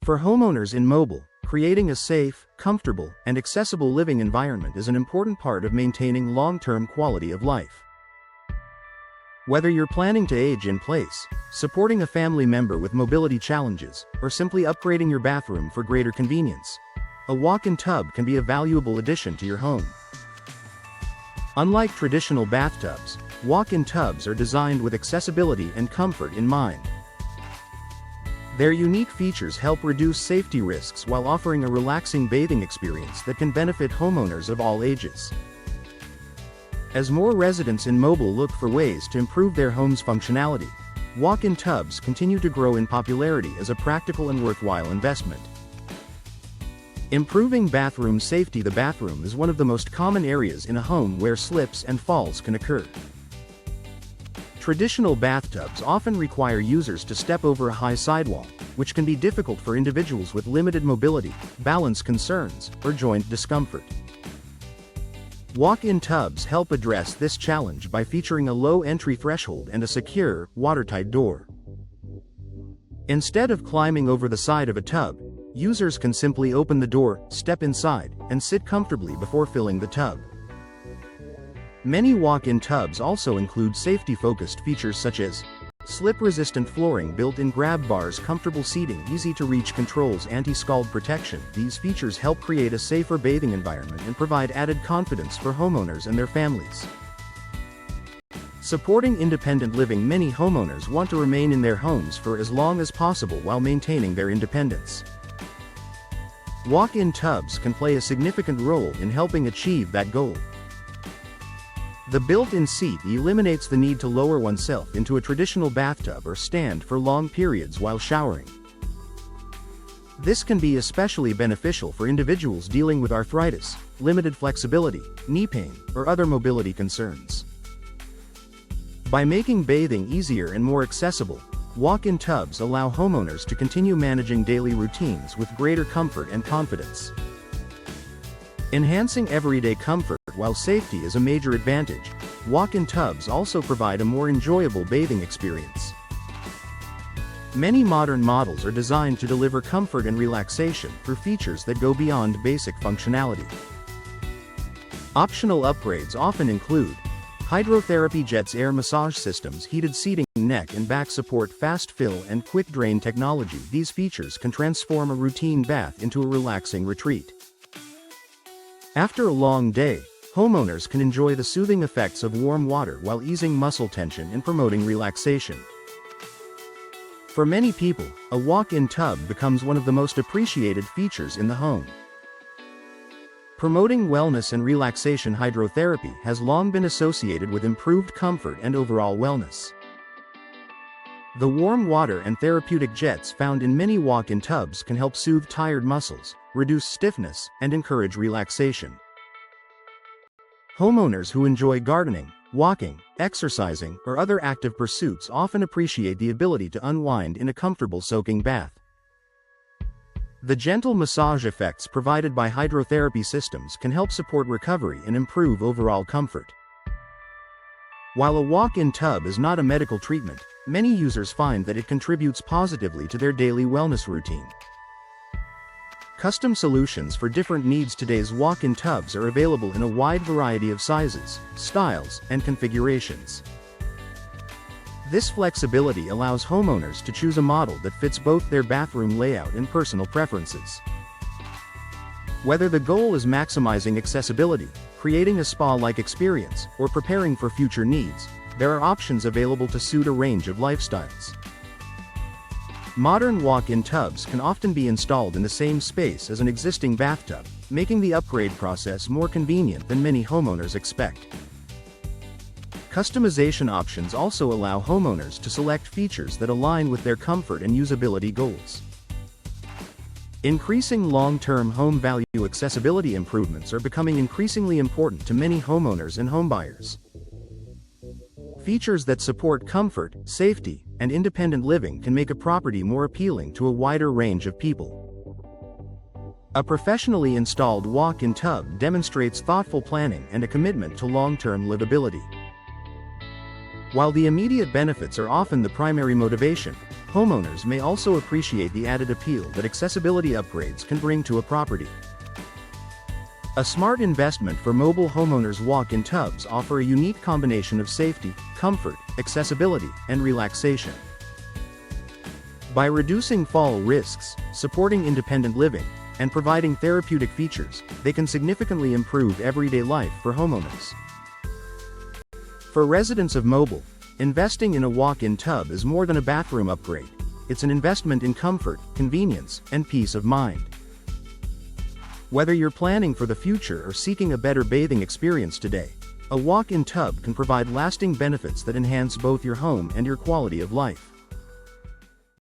For homeowners in Mobile, creating a safe, comfortable, and accessible living environment is an important part of maintaining long-term quality of life. Whether you're planning to age in place, supporting a family member with mobility challenges, or simply upgrading your bathroom for greater convenience, a walk-in tub can be a valuable addition to your home. Unlike traditional bathtubs, walk-in tubs are designed with accessibility and comfort in mind. Their unique features help reduce safety risks while offering a relaxing bathing experience that can benefit homeowners of all ages. As more residents in Mobile look for ways to improve their home's functionality, walk-in tubs continue to grow in popularity as a practical and worthwhile investment. Improving bathroom safety. The bathroom is one of the most common areas in a home where slips and falls can occur. Traditional bathtubs often require users to step over a high sidewall, which can be difficult for individuals with limited mobility, balance concerns, or joint discomfort. Walk-in tubs help address this challenge by featuring a low entry threshold and a secure, watertight door. Instead of climbing over the side of a tub, users can simply open the door, step inside, and sit comfortably before filling the tub. Many walk-in tubs also include safety-focused features such as slip-resistant flooring, built-in grab bars, comfortable seating, easy-to-reach controls, anti-scald protection. These features help create a safer bathing environment and provide added confidence for homeowners and their families. Supporting independent living. Many homeowners want to remain in their homes for as long as possible while maintaining their independence. Walk-in tubs can play a significant role in helping achieve that goal. The built-in seat eliminates the need to lower oneself into a traditional bathtub or stand for long periods while showering. This can be especially beneficial for individuals dealing with arthritis, limited flexibility, knee pain, or other mobility concerns. By making bathing easier and more accessible, walk-in tubs allow homeowners to continue managing daily routines with greater comfort and confidence. Enhancing everyday comfort. While safety is a major advantage, walk-in tubs also provide a more enjoyable bathing experience. Many modern models are designed to deliver comfort and relaxation through features that go beyond basic functionality. Optional upgrades often include hydrotherapy jets, air massage systems, heated seating, neck and back support, fast fill and quick drain technology. These features can transform a routine bath into a relaxing retreat. After a long day, homeowners can enjoy the soothing effects of warm water while easing muscle tension and promoting relaxation. For many people, a walk-in tub becomes one of the most appreciated features in the home. Promoting wellness and relaxation. Hydrotherapy has long been associated with improved comfort and overall wellness. The warm water and therapeutic jets found in many walk-in tubs can help soothe tired muscles, reduce stiffness, and encourage relaxation. Homeowners who enjoy gardening, walking, exercising, or other active pursuits often appreciate the ability to unwind in a comfortable soaking bath. The gentle massage effects provided by hydrotherapy systems can help support recovery and improve overall comfort. While a walk-in tub is not a medical treatment, many users find that it contributes positively to their daily wellness routine. Custom solutions for different needs. Today's walk-in tubs are available in a wide variety of sizes, styles, and configurations. This flexibility allows homeowners to choose a model that fits both their bathroom layout and personal preferences. Whether the goal is maximizing accessibility, creating a spa-like experience, or preparing for future needs, there are options available to suit a range of lifestyles. Modern walk-in tubs can often be installed in the same space as an existing bathtub, making the upgrade process more convenient than many homeowners expect. Customization options also allow homeowners to select features that align with their comfort and usability goals. Increasing long-term home value. Accessibility improvements are becoming increasingly important to many homeowners and homebuyers. Features that support comfort, safety, and independent living can make a property more appealing to a wider range of people. A professionally installed walk-in tub demonstrates thoughtful planning and a commitment to long-term livability. While the immediate benefits are often the primary motivation, homeowners may also appreciate the added appeal that accessibility upgrades can bring to a property. A smart investment for mobile homeowners. Walk-in tubs offer a unique combination of safety, comfort, accessibility, and relaxation. By reducing fall risks, supporting independent living, and providing therapeutic features, they can significantly improve everyday life for homeowners. For residents of mobile, investing in a walk-in tub is more than a bathroom upgrade. It's an investment in comfort, convenience, and peace of mind. Whether you're planning for the future or seeking a better bathing experience today, a walk-in tub can provide lasting benefits that enhance both your home and your quality of life.